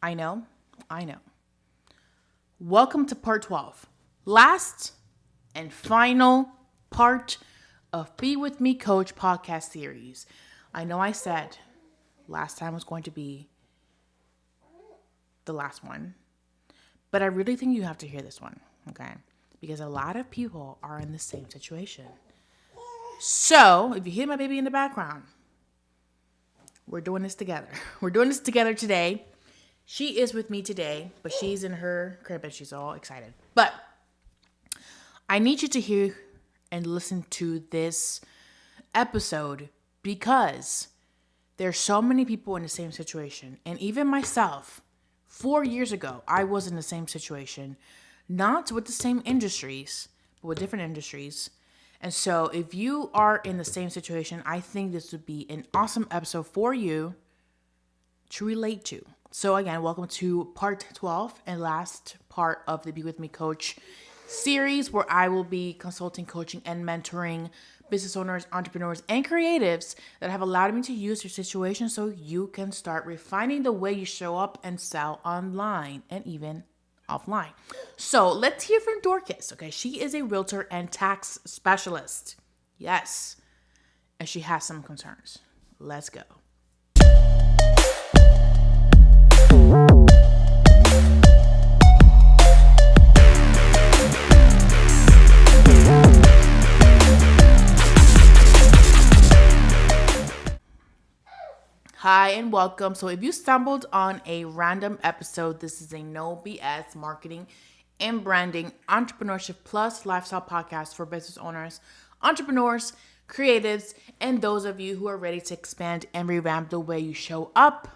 I know. I know. Welcome to part 12. Last and final part of Be With Me Coach podcast series. I know I said last time was going to be the last one, but I really think you have to hear this one, okay? Because a lot of people are in the same situation. So, if you hear my baby in the background, we're doing this together. We're doing this together today. She is with me today, but she's in her crib and she's all excited. But I need you to hear and listen to this episode because there's so many people in the same situation. And even myself, 4 years ago, I was in the same situation, not with the same industries, but with different industries. And so if you are in the same situation, I think this would be an awesome episode for you to relate to. So again, welcome to part 12 and last part of the Be With Me Coach series, where I will be consulting, coaching, and mentoring business owners, entrepreneurs, and creatives that have allowed me to use your situation so you can start refining the way you show up and sell online and even offline. So let's hear from DORCAS. Okay, she is a realtor and tax specialist. Yes, and she has some concerns. Let's go. Hi and welcome. So if you stumbled on a random episode, this is a no BS marketing and branding entrepreneurship plus lifestyle podcast for business owners, entrepreneurs, creatives, and those of you who are ready to expand and revamp the way you show up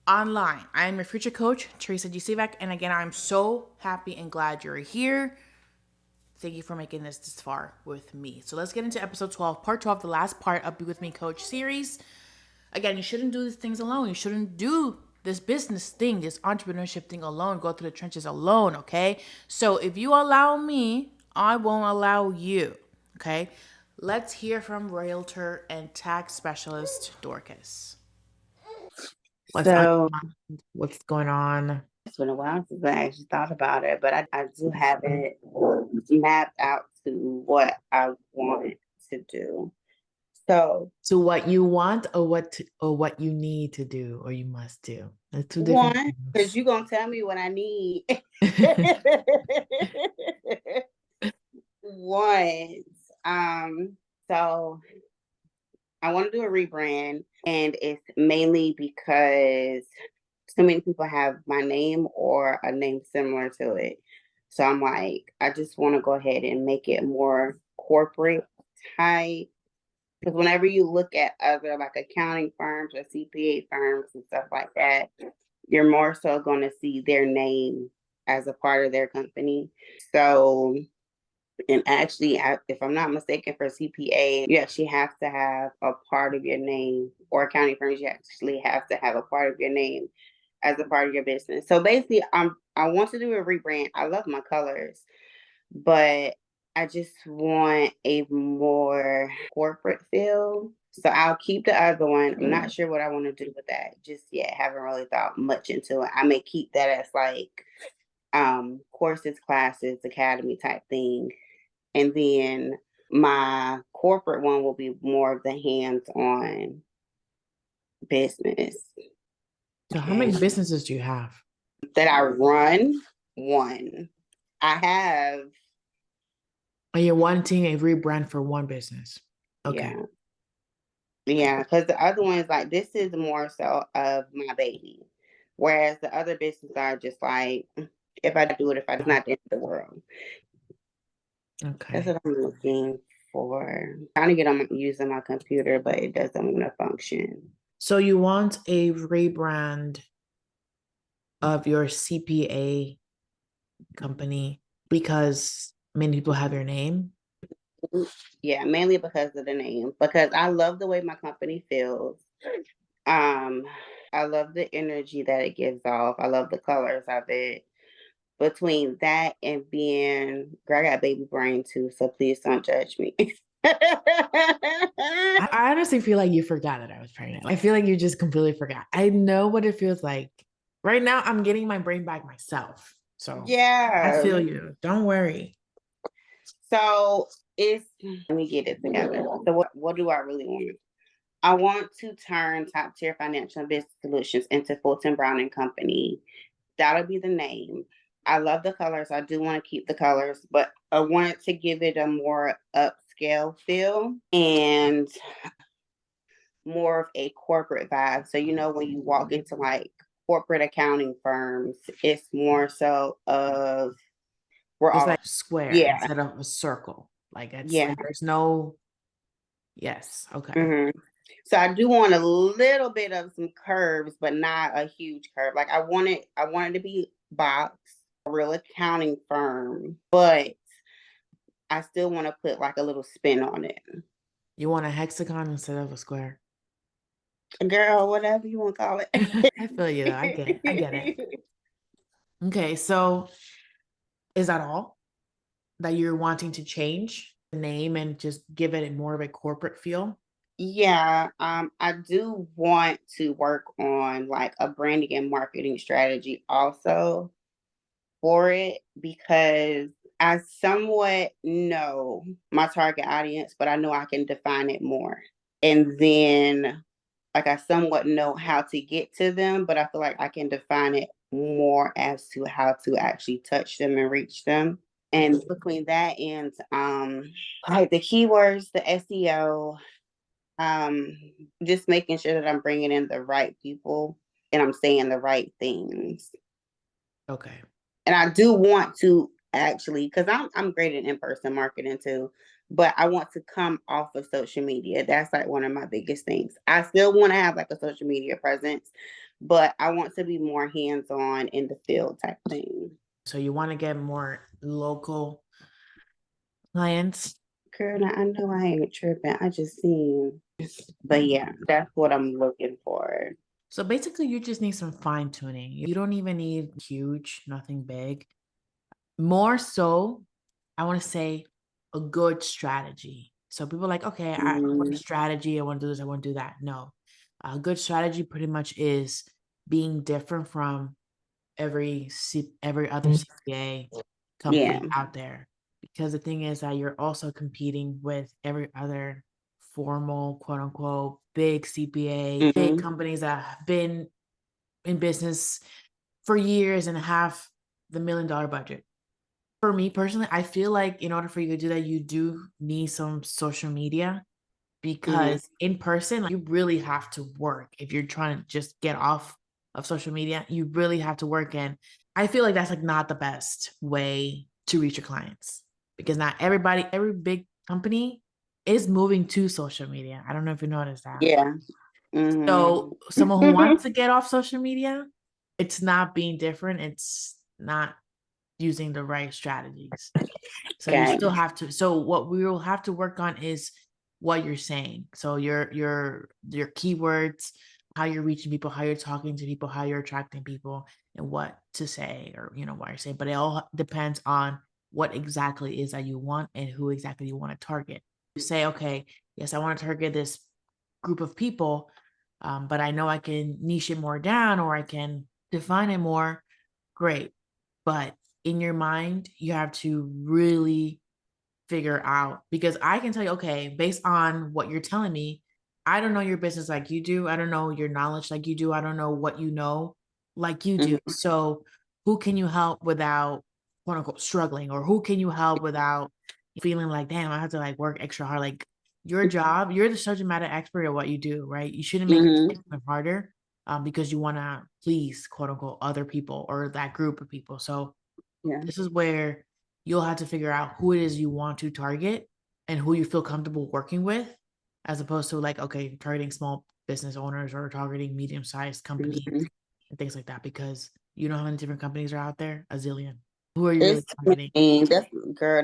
online. I am your future coach, Teresa and again, I'm so happy and glad you're here. Thank you for making this far with me. So let's get into episode 12, part 12, the last part of Be With Me Coach series. Again, you shouldn't do these things alone. You shouldn't do this business thing, this entrepreneurship thing alone, go through the trenches alone, okay? So if you allow me, I won't allow you, okay? Let's hear from realtor and tax specialist DORCAS. What's going on? It's been a while since I actually thought about it, but I do have it mapped out to what I want to do. So To what you want or what you need to do or you must do. That's two different one, because you're gonna tell me what I need. One. So I want to do a rebrand, and it's mainly because so many people have my name or a name similar to it. So I'm like, I just want to go ahead and make it more corporate type. Because whenever you look at other like accounting firms or CPA firms and stuff like that, you're more so going to see their name as a part of their company. So, and actually, if I'm not mistaken, for CPA, you actually have to have a part of your name, or accounting firms, you actually have to have a part of your name as a part of your business. So basically, I want to do a rebrand. I love my colors, but I just want a more corporate feel. So I'll keep the other one. I'm not sure what I want to do with that just yet. Haven't really thought much into it. I may keep that as like courses, classes, academy type thing. And then my corporate one will be more of the hands-on business. So how many businesses do you have? That I run? One. I have. Are you wanting a rebrand for one business? Okay. Yeah, because the other one is like, this is more so of my baby. Whereas the other businesses are just like, if I do it, if it's not the end of the world. Okay. That's what I'm looking for. Trying to get on using my computer, but it doesn't want to function. So you want a rebrand of your CPA company because many people have your name? Yeah, mainly because of the name. Because I love the way my company feels. I love the energy that it gives off. I love the colors of it. Between that and being, girl, I got baby brain too, so please don't judge me. I honestly feel like you forgot that I was pregnant. I feel like you just completely forgot. I know what it feels like Right now, I'm getting my brain back myself. So I Yeah. feel you. Don't worry. So let me get it together. So what do I really want? I want to turn top tier financial and business solutions into Fulton Brown and Company. That'll be the name. I love the colors. I do want to keep the colors, but I wanted to give it a more upscale feel and more of a corporate vibe. So, when you walk into like corporate accounting firms, it's more so of we're It's all, like square yeah, instead of a circle. Like it's yeah. like there's no, yes. Okay. hmm So I do want a little bit of some curves, but not a huge curve. Like I wanted to be box, a real accounting firm, but I still want to put like a little spin on it. You want a hexagon instead of a square. Girl, whatever you want to call it. I feel you though. I get it. I get it. Okay. So is that all that you're wanting to change the name and just give it more of a corporate feel? Yeah, I do want to work on like a branding and marketing strategy also for it because I somewhat know my target audience, but I know I can define it more. And then like I somewhat know how to get to them, but I feel like I can define it more as to how to actually touch them and reach them. And between that and like the keywords, the SEO, just making sure that I'm bringing in the right people and I'm saying the right things. Okay. And I do want to actually, because I'm great at in-person marketing too, but I want to come off of social media. That's like one of my biggest things. I still want to have like a social media presence, but I want to be more hands-on in the field type thing. So you want to get more local clients. Girl, now I know I ain't tripping. I just seen, but yeah, that's what I'm looking for. So basically you just need some fine tuning. You don't even need huge, nothing big. More so, I want to say a good strategy. So people are like, okay, I want a strategy. I want to do this. I want to do that. No, a good strategy pretty much is being different from every other CPA Yeah. company out there. Because the thing is that you're also competing with every other formal, quote unquote, big CPA, big companies that have been in business for years and have the $1 million budget. For me personally, I feel like in order for you to do that, you do need some social media because in person, you really have to work. If you're trying to just get off of social media, you really have to work. And I feel like that's like not the best way to reach your clients because not everybody, every big company is moving to social media. I don't know if you noticed that. Yeah. So someone who wants to get off social media, it's not being different. It's not using the right strategies. So you still have to. So what we will have to work on is what you're saying. So your keywords, how you're reaching people, how you're talking to people, how you're attracting people, and what to say or what you're saying. But it all depends on what exactly is that you want and who exactly you want to target. You say, okay, yes, I want to target this group of people, but I know I can niche it more down or I can define it more. Great. But in your mind, you have to really figure out because I can tell you, okay, based on what you're telling me, I don't know your business like you do. I don't know your knowledge like you do. I don't know what you know like you do. So who can you help without quote unquote struggling? Or who can you help without feeling like, damn, I have to like work extra hard? Like your job, you're the subject matter expert at what you do, right? You shouldn't make it harder because you want to please quote unquote other people or that group of people. So Yeah. this is where you'll have to figure out who it is you want to target and who you feel comfortable working with, as opposed to like, okay, targeting small business owners or targeting medium-sized companies and things like that, because you know how many different companies are out there? A zillion. Who are you really targeting?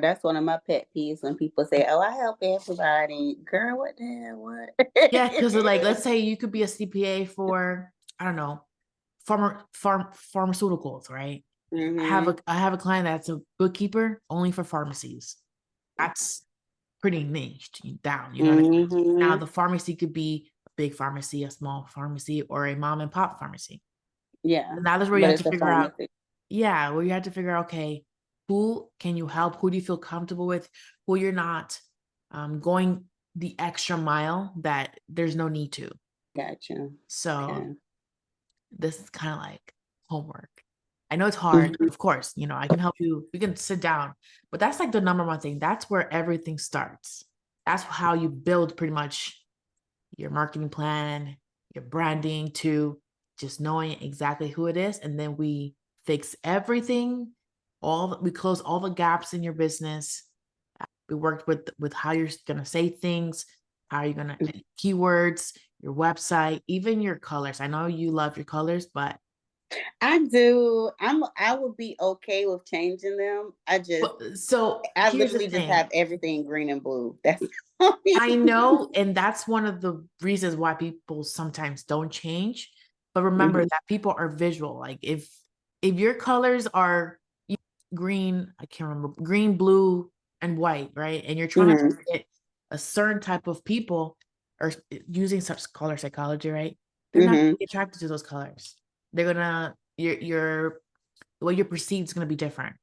That's one of my pet peeves when people say, "Oh, I help everybody." Girl, what the hell? What? Yeah, because like, let's say you could be a CPA for, I don't know, pharmaceuticals, right? I have a client that's a bookkeeper only for pharmacies. That's pretty niched down, you know what I mean? Now the pharmacy could be a big pharmacy, a small pharmacy, or a mom and pop pharmacy. Yeah. And that is where you But have it's to a figure out, pharmacy. yeah, where you have to figure out, okay, who can you help? Who do you feel comfortable with? Who you're not going the extra mile that there's no need to. Gotcha. So Okay. this is kind of like homework. I know it's hard, Mhm. of course, you know, I can help you. We can sit down, but that's like the number one thing. That's where everything starts. That's how you build pretty much your marketing plan, your branding, to just knowing exactly who it is. And then we fix everything. We close all the gaps in your business. We worked with how you're going to say things, how you're going to keywords, your website, even your colors. I know you love your colors, but I do. I would be okay with changing them. so I here's the literally just thing. have everything green and blue. That's I know, and that's one of the reasons why people sometimes don't change. But remember Mhm. that people are visual. Like if your colors are green, I can't remember, green, blue, and white, right? And you're trying to Mhm. get a certain type of people or using such color psychology, right? They're not gonna Mhm. be attracted to those colors. They're gonna the way you're perceived is gonna be different.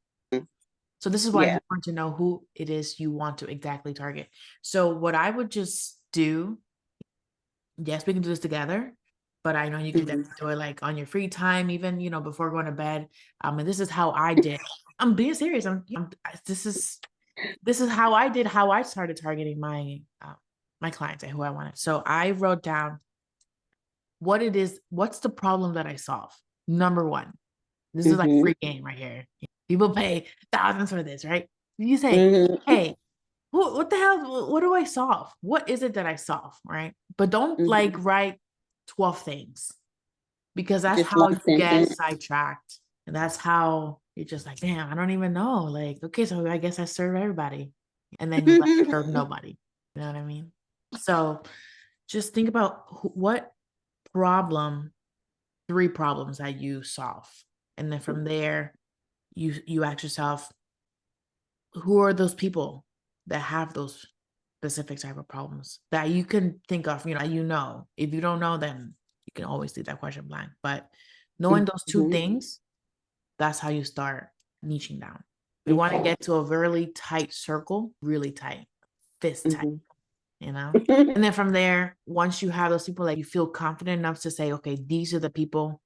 So this is why Yeah. you want to know who it is you want to exactly target. So what I would just do, yes, we can do this together, but I know you can Mhm. definitely do it like on your free time, even, you know, before going to bed. And this is how I did. I'm being serious. This is how I started targeting my clients and who I wanted. So I wrote down what it is, what's the problem that I solve. Number one, this is like Mhm. free game right here. People pay thousands for this, right? You say, Mhm. hey, what the hell? What do I solve? What is it that I solve? Right. But don't like Mhm. write 12 things, because that's Just how one you get sentence. sidetracked. And that's how you're just like, damn, I don't even know. Like, okay, so I guess I serve everybody. And then you like serve nobody. You know what I mean? So just think about what problem, 3 problems that you solve. And then from there, you ask yourself, who are those people that have those specific type of problems that you can think of, if you don't know, then you can always leave that question blank. But knowing those 2 Mhm. things, that's how you start niching down. We want to Okay. get to a really tight circle, really tight, fist tight, Mhm. you know? And then from there, once you have those people, like you feel confident enough to say, okay, these are the people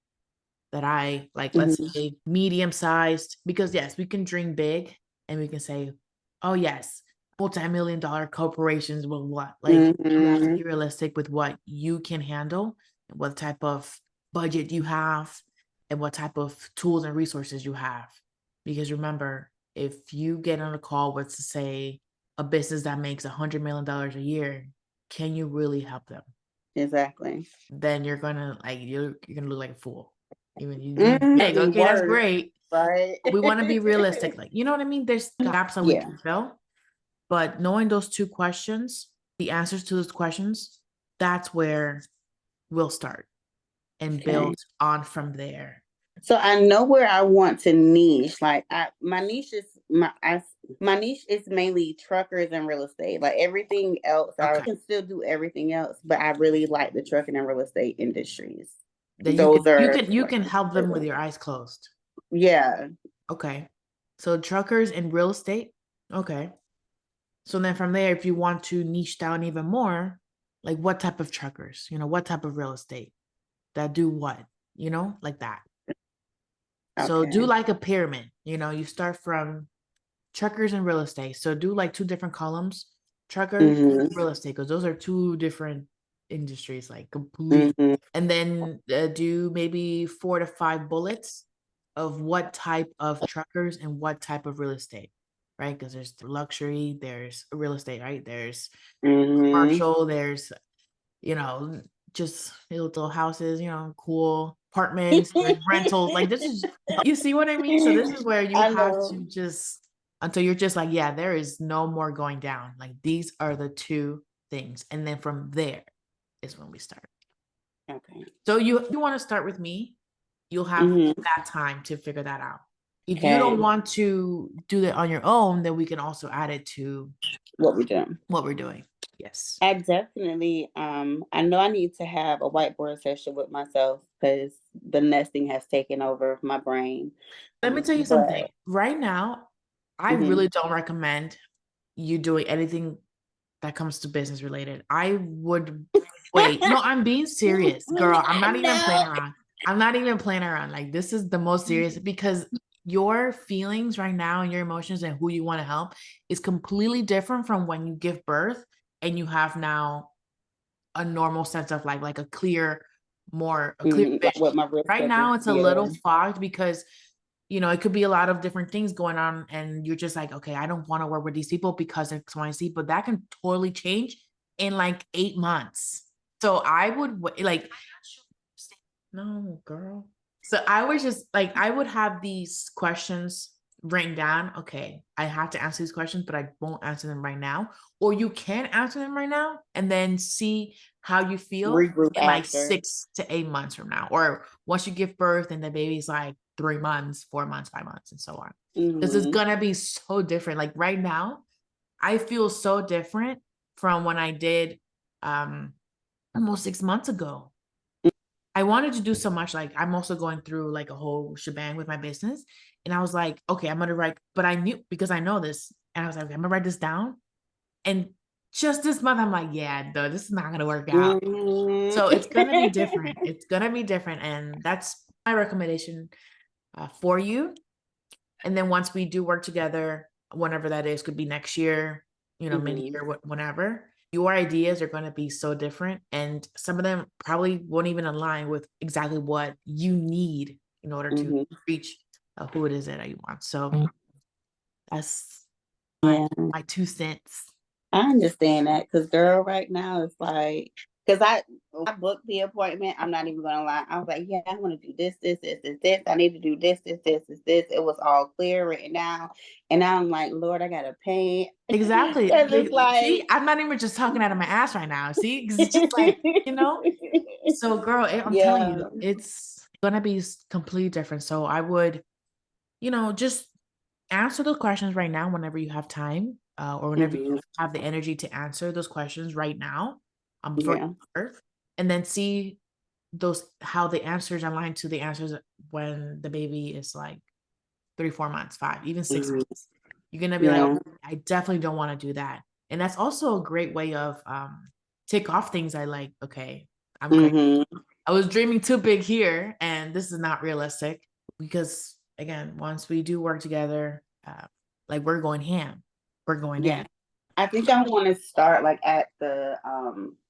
that I like, let's Mhm. say medium sized, because yes, we can dream big and we can say, oh yes, multi-million-dollar corporations will what? Like you have to Mhm. be realistic with what you can handle, and what type of budget you have, and what type of tools and resources you have. Because remember, if you get on a call with, say, a business that makes $100 million a year, can you really help them? Exactly. Then you're gonna look like a fool. Even you dream Mm, big, be okay, that's worse, great. right? We want to be realistic, like, you know what I mean? There's gaps that we Yeah. can fill, but knowing those 2 questions, the answers to those questions, that's where we'll start and Okay. build on from there. So I know where I want to niche. Like my niche is my niche is mainly truckers and real estate. Like everything else, I Okay. can still do everything else, but I really like the trucking and real estate industries. Then you Those can you are can you like can help them with your eyes closed. yeah. Okay. So truckers and real estate. Okay. So then from there, if you want to niche down even more, like what type of truckers, what type of real estate that do what, like that. So do Okay. like a pyramid, you start from truckers and real estate. So do like 2 different columns, trucker, Mhm. real estate, because those are 2 different industries, like complete. Mhm. And then do maybe 4 to 5 bullets of what type of truckers and what type of real estate, right? Because there's luxury, there's real estate, right? There's Mhm. commercial, there's, you know, just little houses, cool apartments, there's rentals. Like this is, you see what I mean? So this is where you I have to know. just, until you're just like, yeah, there is no more going down. Like these are the 2 things. And then from there is when we start. Okay. So you want to start with me, you'll have Mhm. that time to figure that out. If you don't Okay. want to do that on your own, then we can also add it to What we doing? what we're doing. Yes. I definitely, I know I need to have a whiteboard session with myself because the nesting has taken over my brain. Let me tell you something. Right now, I Mhm. really don't recommend you doing anything that comes to business related. I would wait. No, I'm being serious, girl. I'm not even playing No. around. I'm not even playing around. Like, this is the most serious because your feelings right now and your emotions and who you want to help is completely different from when you give birth and you have now a normal sense of life, like a clear Like vision. what my risk Right is. now, it's a little fogged because it could be a lot of different things going on, and you're just like, okay, I don't want to work with these people because X, Y, and Z, but that can totally change in like 8 months. So I would like, no, girl. So I was just like, I would have these questions written down. Okay, I have to answer these questions, but I won't answer them right now. Or you can answer them right now and then see how you feel Regroup in like after. 6 to 8 months from now. Or once you give birth and the baby's like 3 months, 4 months, 5 months, and so on. This is Mhm. gonna be so different. Like right now, I feel so different from when I did almost 6 months ago. I wanted to do so much. Like I'm also going through like a whole shebang with my business. And I was like, okay, I'm gonna write, but I knew because I know this. And I was like, okay, I'm gonna write this down. And just this month, I'm like, yeah, no, this is not gonna work out. Mhm. So it's gonna be different. It's gonna be different. And that's my recommendation for you. And then once we do work together, whenever that is, could be next year, mid Mhm. year, whenever, your ideas are going to be so different. And some of them probably won't even align with exactly what you need in order to Mhm. reach who it is that you want. So that's Yeah. my 2 cents. I understand that because, girl, right now it's like, because I booked the appointment. I'm not even gonna lie. I was like, yeah, I want to do this, this, this, this, this. I need to do this, this, this, this, this. It was all clear written down, and now I'm like, Lord, I gotta pay Exactly. because it's See, like, I'm not even just talking out of my ass right now. See, because it's just like, so girl, I'm telling yeah. you, it's going to be completely different. So I would, just answer those questions right now whenever you have time, or whenever you Mhm. have the energy to answer those questions right now, before Yeah. you give birth, and then see how the answers align to the answers when the baby is like 3, 4 months, 5, even 6 months. You're gonna be like, Yeah. okay, I definitely don't want to do that. And that's also a great way of take off things I like. Okay, I'm crazy. Mhm. I was dreaming too big here, and this is not realistic because again, once we do work together, like we're going ham, we're going Yeah. in. I think I want to start like at the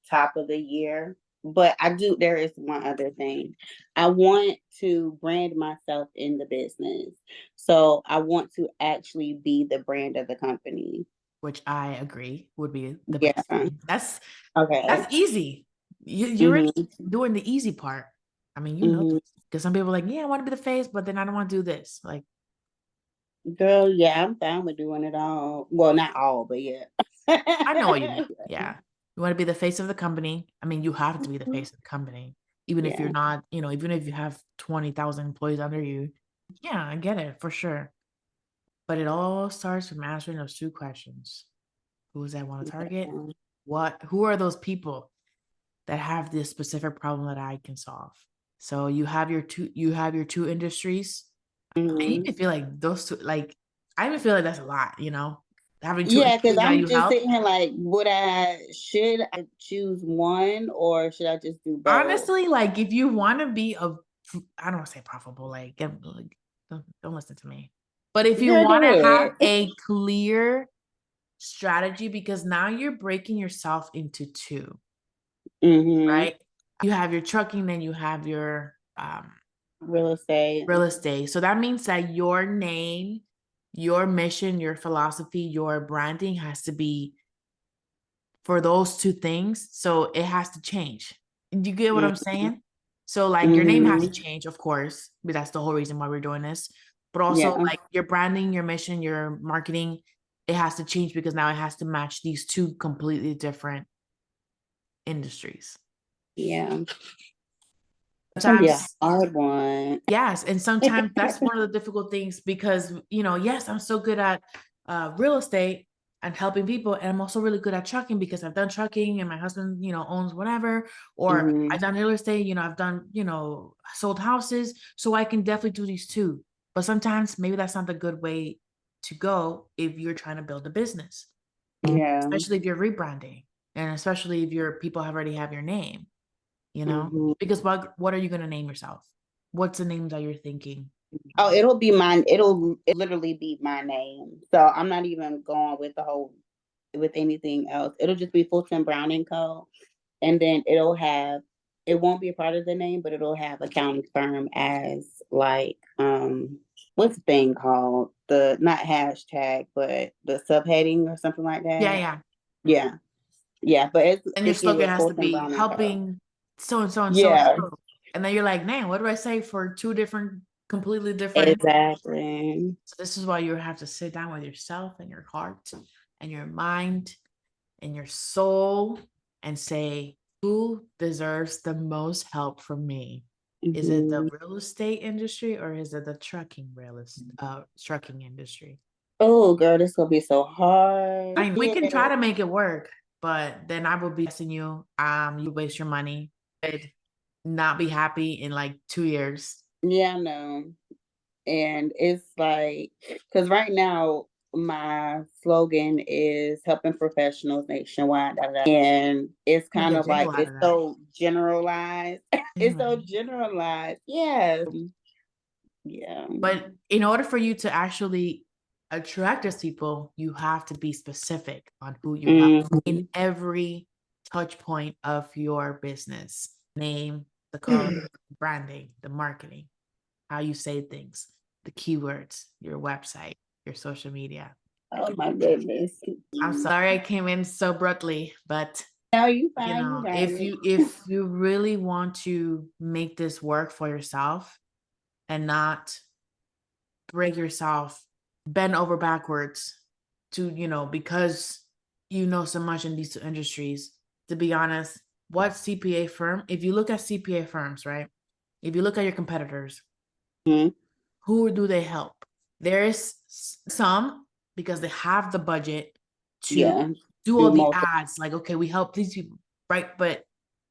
top of the year, but there is one other thing. I want to brand myself in the business. So I want to actually be the brand of the company. Which I agree would be the Yeah. best thing. Okay. That's easy. You're already Mhm. doing the easy part. I mean, Mhm. because some people are like, yeah, I want to be the face, but then I don't want to do this. Like, Girl, yeah, I'm fine with doing it all. Well, not all, but yeah. I know what you mean. Yeah. You want to be the face of the company. I mean, you have to be the face of the company, even if you're Yeah. not, even if you have 20,000 employees under you. Yeah, I get it for sure. But it all starts from answering those 2 questions. Who is that I want to target? Who are those people that have this specific problem that I can solve? So you have your two industries. I Mhm. even feel like those two, like, I even feel like that's a lot, having two Yeah, because industries that I'm you just help. sitting here like, should I choose one or should I just do both? Honestly, like if you want to be I don't want to say profitable, like don't listen to me. But if you Girl, want do to have it. a clear strategy, because now you're breaking yourself into two, Mm-hmm. right? You have your trucking, then you have your Real estate. real estate. So that means that your name, your mission, your philosophy, your branding has to be for those two things. So it has to change. Do you get what I'm saying? So like your name has to Mm-hmm. change, of course, but that's the whole reason why we're doing this. But also Yeah. like your branding, your mission, your marketing, it has to change because now it has to match these two completely different industries. Yeah. It's gonna be a Sometimes, hard one. yes, and sometimes that's one of the difficult things because yes, I'm so good at real estate. and helping people. And I'm also really good at trucking because I've done trucking and my husband, owns whatever, or I've done real estate, I've done, sold houses. So I can definitely do these too. But sometimes maybe that's not the good way to go if you're trying to build a business. Yeah. Especially if you're rebranding, and especially if your people already have your name, because what are you going to name yourself? What's the name that you're thinking? Oh, it'll be mine. It'll literally be my name. So I'm not even going with anything else. It'll just be Fulton Brown and Co. And then it won't be a part of the name, but it'll have accounting firm as like, what's the thing called? The, not hashtag, but the subheading or something like that. Yeah. Yeah. But And your it's either slogan has to Fulton be Brown and Co. helping so and so and Yeah, so. And then you're like, man, what do I say for two different, completely different? exactly. So this is why you have to sit down with yourself and your heart and your mind and your soul and say, who deserves the most help from me? Is it the real estate industry or is it the trucking trucking industry? Oh, girl, this gonna be so hard. I mean, we can try to make it work, but then I will be asking you, you waste your money, and not be happy in like 2 years. Yeah, I know. And it's like, because right now my slogan is helping professionals nationwide, and it's Make kind a of like, jingle out it's of that. so generalized. It's so generalized. Yes. Yeah. But in order for you to actually attract those people, you have to be specific on who you help in every touch point of your business. Name, the color, branding, the marketing, how you say things, the keywords, your website, your social media. Oh my goodness. I'm sorry I came in so abruptly, but No, you fine. if you really want to make this work for yourself and not break yourself, bend over backwards to, because you know so much in these two industries, to be honest, what CPA firm, if you look at CPA firms, right? If you look at your competitors, who do they help? There's some, because they have the budget to do all the ads. Like, okay, we help these people, right? But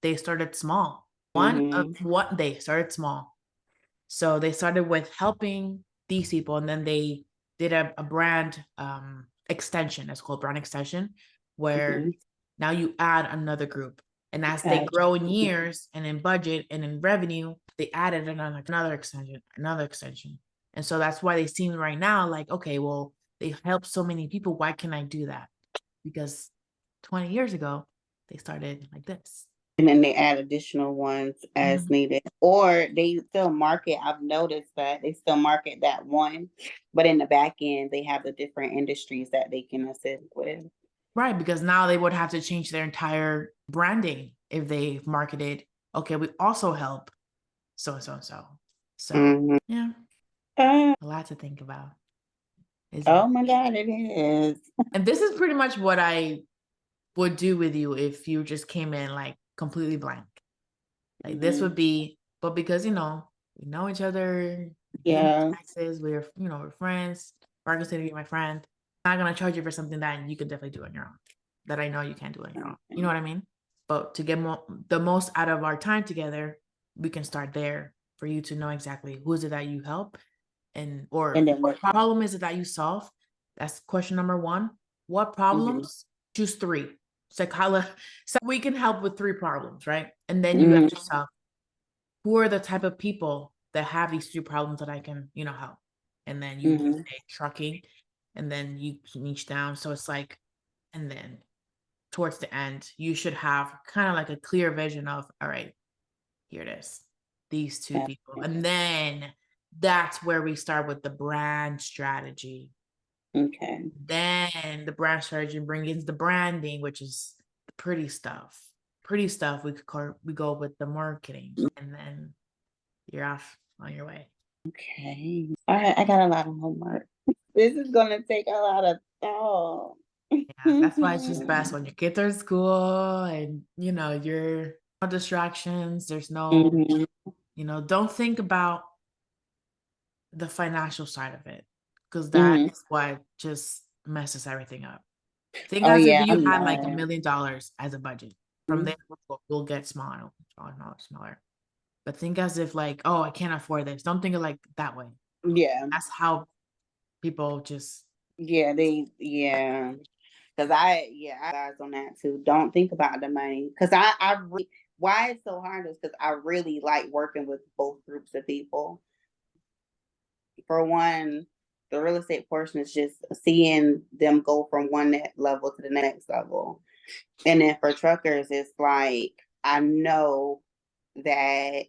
they started small. They started small. So they started with helping these people, and then they did a brand extension. It's called brand extension, where now you add another group. And as they grow in years and in budget and in revenue, they added another extension. And so that's why they seem right now like, okay, well, they helped so many people. Why can I do that? Because 20 years ago, they started like this. And then they add additional ones as needed. Or they still market. I've noticed that they still market that one, but in the back end, they have the different industries that they can assist with. Right, because now they would have to change their entire branding if they marketed, okay, we also help so and so and so. So, yeah, a lot to think about. Oh my God, it is. And this is pretty much what I would do with you if you just came in like completely blank. Like this would be, but because we know each other, taxes, we're friends. Marcus said to be my friend. I'm not gonna charge you for something that you could definitely do on your own. That I know you can't do on your own. You know what I mean? But to get the most out of our time together, we can start there for you to know exactly who is it that you help, and then what problem is it that you solve. That's question number one. What problems? Choose three. So we can help with 3 problems, right? And then you ask yourself, who are the type of people that have these 3 problems that I can, help? And then you say trucking, and then you niche down. So it's like, and then towards the end, you should have kind of like a clear vision of, all right, here it is, these 2 people. And then that's where we start with the brand strategy. Okay. Then the brand strategy brings the branding, which is the pretty stuff. We go with the marketing, and then you're off on your way. Okay. All right, I got a lot of homework. This is gonna take a lot of thought. Yeah, that's why it's just best when your kids are in school and you're no distractions. There's no, don't think about the financial side of it, because that is what just messes everything up. Think Oh as if yeah, you I'm had like $1 not. million as a budget. From there, we'll get smaller, smaller, smaller, smaller. But think as if like, oh, I can't afford this. Don't think of like that way. Yeah, That's how people just yeah, Cause I guys on that too. Don't think about the money. Cause why it's so hard is because I really like working with both groups of people. For one, the real estate portion is just seeing them go from one level to the next level. And then for truckers, it's like I know that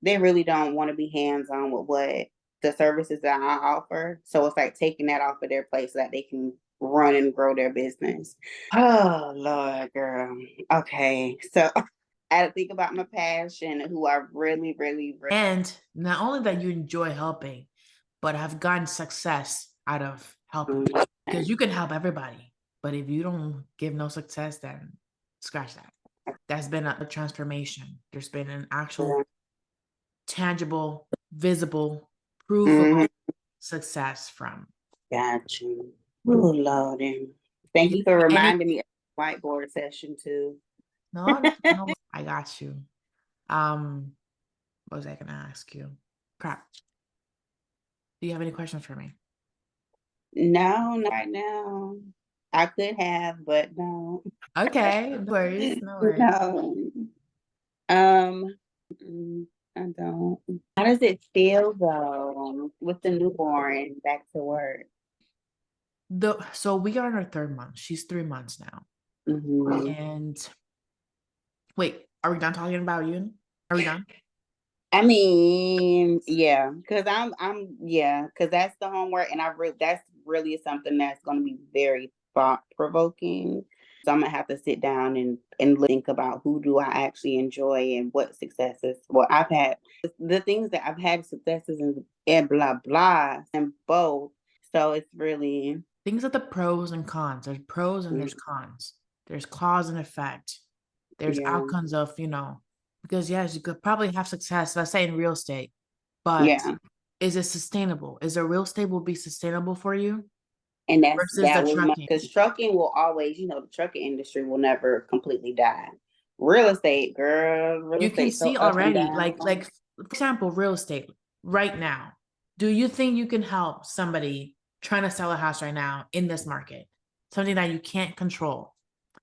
they really don't want to be hands on with what the services that I offer. So it's like taking that off of their plate so that they can run and grow their business. Oh Lord, girl. Okay. So I had to think about my passion, who I really, really, really and not only that you enjoy helping, but have gotten success out of helping. Because you can help everybody. But if you don't give no success, then scratch that. That's been a transformation. There's been an actual tangible, visible proof of success from. got you. Oh Lord. Thank you for reminding me of the whiteboard session too. No, no, I got you. What was I gonna ask you? Crap. Do you have any questions for me? No, not right now. I could have, but no. Okay, no worries, no worries. No. Mm, I don't. How does it feel though with the newborn back to work? So we are in our 3rd month. She's 3 months now. Mm-hmm. And wait, are we done talking about you? Are we done? I mean, yeah, because yeah, because that's the homework, and that's really something that's going to be very thought provoking. So I'm gonna have to sit down and think about who do I actually enjoy and what successes. Well, I've had the things that I've had successes and blah blah and both. So it's really Things are the pros and cons. There's pros and there's cons. There's cause and effect. There's yeah, outcomes of, because yes, you could probably have success, let's say in real estate, but yeah. is it sustainable? Is the real estate will be sustainable for you And versus the that was trucking? because trucking will always, the trucking industry will never completely die. Real estate, girl, real You can estate so see up and already, down. for example, real estate right now. Do you think you can help somebody trying to sell a house right now in this market? Something that you can't control.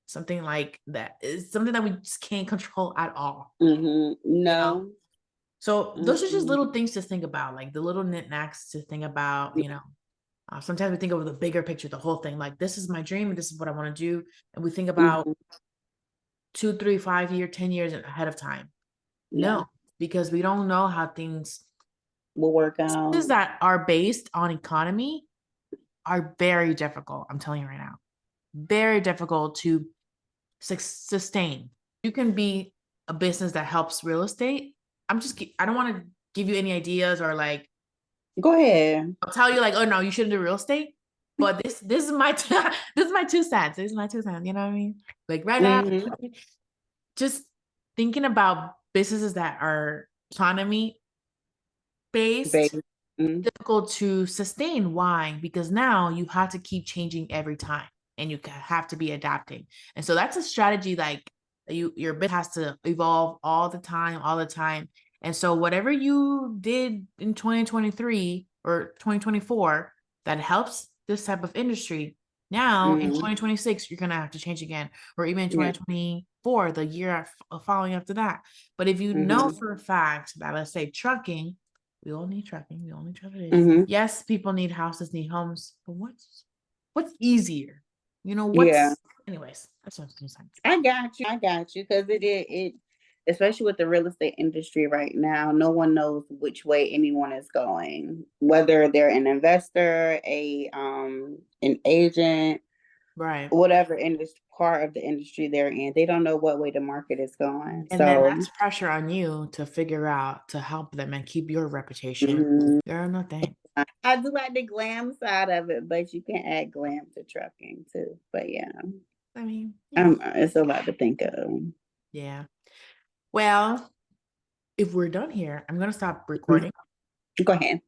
Something like that is something that we just can't control at all. Mm-hmm. No. So those are just Mm-hmm. little things to think about, like the little knickknacks to think about, sometimes we think of the bigger picture, the whole thing, like this is my dream and this is what I want to do. And we think about 2, 3, 5 year, 10 years ahead of time. Yeah. No, because we don't know how things Will work out. that are based on economy are very difficult. I'm telling you right now, very difficult to sustain. You can be a business that helps real estate. I don't want to give you any ideas or like Go ahead. I'll tell you like, oh no, you shouldn't do real estate. But this is my this is my 2 cents. This is my 2 cents. You know what I mean? Like right now, just thinking about businesses that are economy based, difficult to sustain. Why? Because now you have to keep changing every time and you have to be adapting. And so that's a strategy like your business has to evolve all the time. And so whatever you did in 2023 or 2024 that helps this type of industry, now in 2026, you're going to have to change again, or even in 2024, the year following after that. But if you know for a fact that, let's say, trucking, we all need trucking. We all need transportation. Yes, people need houses, need homes. But what's easier? Yeah. Anyways, that's what I'm saying. I got you. Because it, especially with the real estate industry right now, no one knows which way anyone is going. Whether they're an investor, an agent, Right. whatever industry part of the industry they're in, they don't know what way the market is going. And then that's pressure on you to figure out to help them and keep your reputation. Girl, no thanks. I do like the glam side of it, but you can add glam to trucking too. But yeah, I mean, it's a lot to think of. Yeah. Well, if we're done here, I'm gonna stop recording. Go ahead.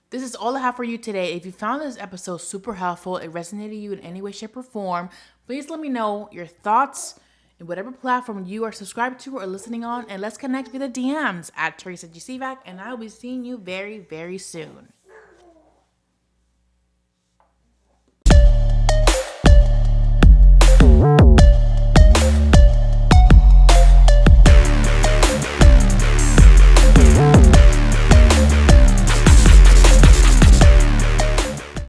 This is all I have for you today. If you found this episode super helpful, it resonated you in any way, shape, or form, please let me know your thoughts in whatever platform you are subscribed to or listening on, and let's connect via the DMs at Teresa GCVAC, and I'll be seeing you very, very soon.